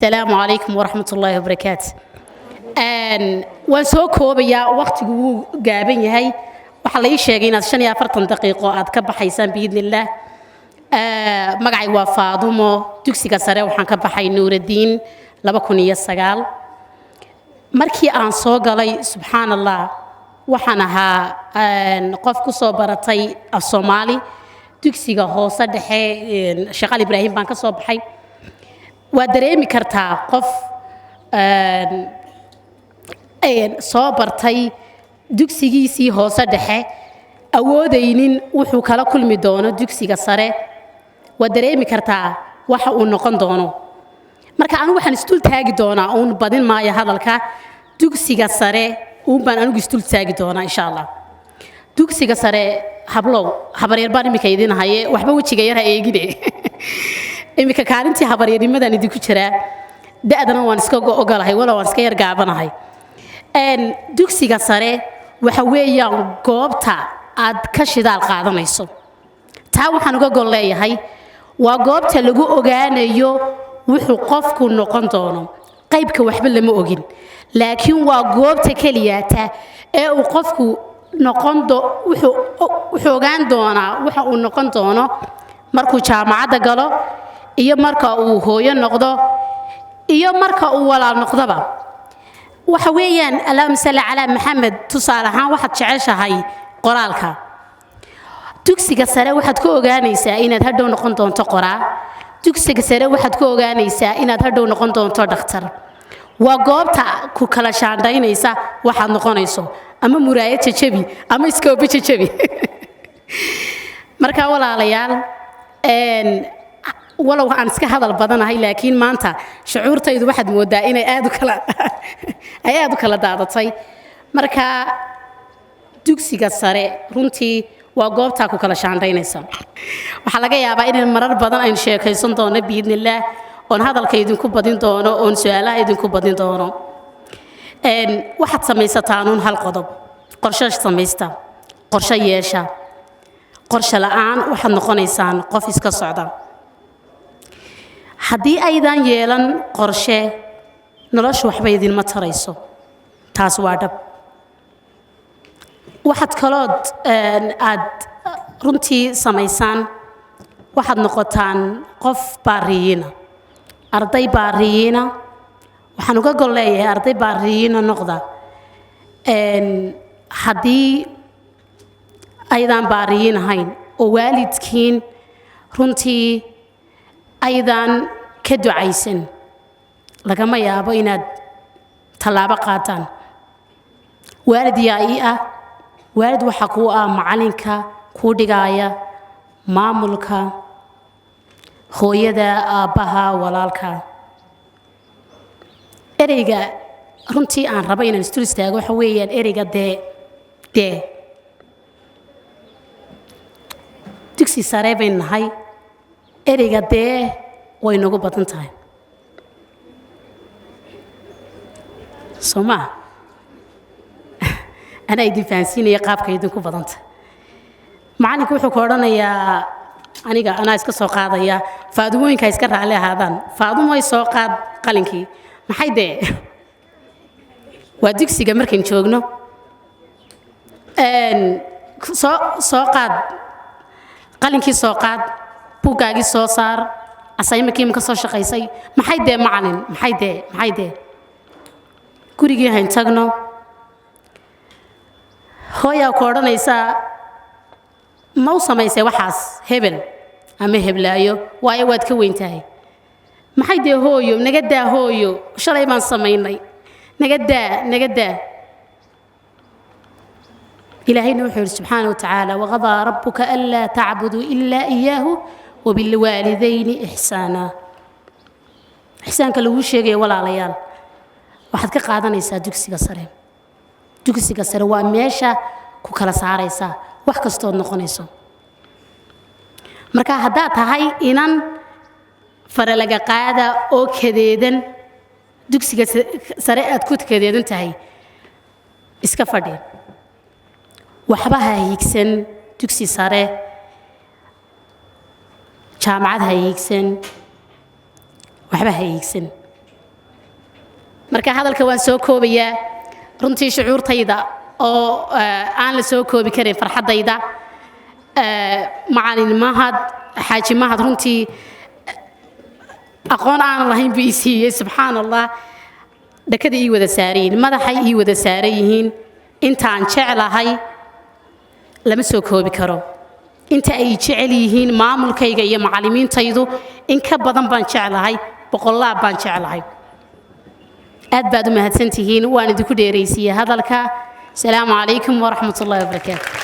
السلام عليكم ورحمة الله وبركاته. waan soo koobayaa waqtigu wuu gaaban yahay waxa la ii sheegay inaad 45 daqiiqo aad ka baxaysaan biidnillah. magacay waa Faadumo dugsiga sare waxaan ka baxay Nuurudiin 2009 markii aan soo galay subxaanallah waxaan ahaa qof ku soo baratay af Soomaali dugsiga hoose dhexe Shaqal Ibraahim baan ka soo baxay waa dareemi kartaa qof soo bartay dugsigiisii hoose dhexe awoodaynin wuxuu kala kulmi doono dugsiga sare waa dareemi kartaa waxa uu noqon doono marka anigu waxaan istul taagi doonaa oo badin maayo hadalka dugsiga sare uu baan anigu istul taagi doonaa insha Allah dugsiga sare hablow habaryar baan imika idin haye waxba wajiga yar ha eegine imika kaalintii habaryarnimadan idinku jira da'dana waan iska ogolahay wala waan iska yar gaabanahay dugsiga sare waxa weeyaan goobta aad ka shidaal qaadanayso taa waxaan uga gol leeyahay waa goobta lagu ogaanayo wuxuu qofku noqon doono qaybka waxba lama ogin laakiin waa goobta kaliyaata ee uu qofku wuxuu ogaan doonaa waxa uu noqon doono markuu jaamacadda galo iyo marka uu hooyo noqdo iyo marka uu walaal noqdoba waxa weeyaan Allahumma salli ala Muhammad tusaalahaan waxaad jeceshahay qoraalka dugsiga sare waxaad ku ogaanaysaa inaad hadhow noqon doonto qoraa dugsiga sare waxaad ku ogaanaysaa inaad hadhow noqon doonto dhakhtar waa goobta ku kala shaandaynaysa waxaad noqonayso ama muraayad jajabi ama iskoobi jajabi marka walaalayaal walaw aan iska hadal badanahay laakiin maanta shucuurtaydu waxaad moodaa inay aad u kala daadatay marka dugsiga sare runtii waa goobta ku kala shaandaynaysa waxa laga yaabaa in marar badan ay sheekaysan doono biidnillah oo hadalka idinku badin doono oo su'aalaha idinku badin doono waxaad samaysataan hal qodob qorshe samaysta qorshe yeesha qorshe la'aan waxaad noqonaysaan qof iska socda haddii aydan yeelan qorshe noloshu waxba idin ma tarayso taas waa dhab waxaad kalood aad runtii samaysaan waxaad noqotaan qof baariyiina arday baariyiina waxaan uga gol leeyahay arday baariyiina noqda haddii aydan baariyiin ahayn oo waalidkiin runtii aydan ka ducaysan lagama yaabo inaad talaabo qaataan waalid yaa ii ah waalid waxa kuu ah macalinka kuu dhigaaya maamulka hooyada aabbaha walaalka ereyga runtii aan rabo inaan istul istaago waxa weeyaan ereyga dee dugsi sare bayn nahay ereyga dee way nagu badan tahay soma ana idin fahansiinaya qaabka idinku badan tahay macalinku wuxuu ka oranayaa aniga ana iska soo qaadaya faadumooyinka iska raali ahaadaan faadumo ay soo qaad qalinkii maxay dee waa dugsiga markaan joogno soo qaad qalinkii soo qaad buugaagii soo saar assignment-kii ma ka soo shaqaysay maxay dee macalin maxay dee gurigii hayn tagno hooyaa ku odhanaysaa ma u samaysay waxaas hebel ama heblaayo waayo waad ka weyn tahay maxay dee hooyo naga daa hooyo shalay baan samaynay naga daa ilaahayna wuxuu yidhi subxaanahu watacaala waqadaa rabbuka anlaa tacbuduu ilaa iyaahu وبالوالدين إحسانا إحسان كلو شيء ولا ليال واحد كقاعدة نيسا دكسي قصر واميشا كوكلا ساريسا واحد كستون نقونيسو مركا هدات هاي إنان فرلقا قاعدة أو كديدن دكسي قصر أتكوت كديدن تهي إسكافردين وحبها هيكسن دكسي ساري jaamacad ha eegsan waxba ha eegsan marka hadalka waan soo koobayaa runtii shucuurtayda oo aan la soo koobi karin farxadayda macalin mahad xaaji mahad runtii aqoon aan lahayn bi siiyay subxaanallah dakada ii wada saareen madaxay ii wada saarayeen intaan jeclahay lama soo koobi karo inta ay jecel yihiin maamulkayga iyo macallimiintaydu in ka badan baan jeclahay boqolaal baan jeclahay aad baad u mahadsantihiin waan idinku dheeraysiiyay hadalka salaamu calaykum waraxmatullaahi wabarakaatuh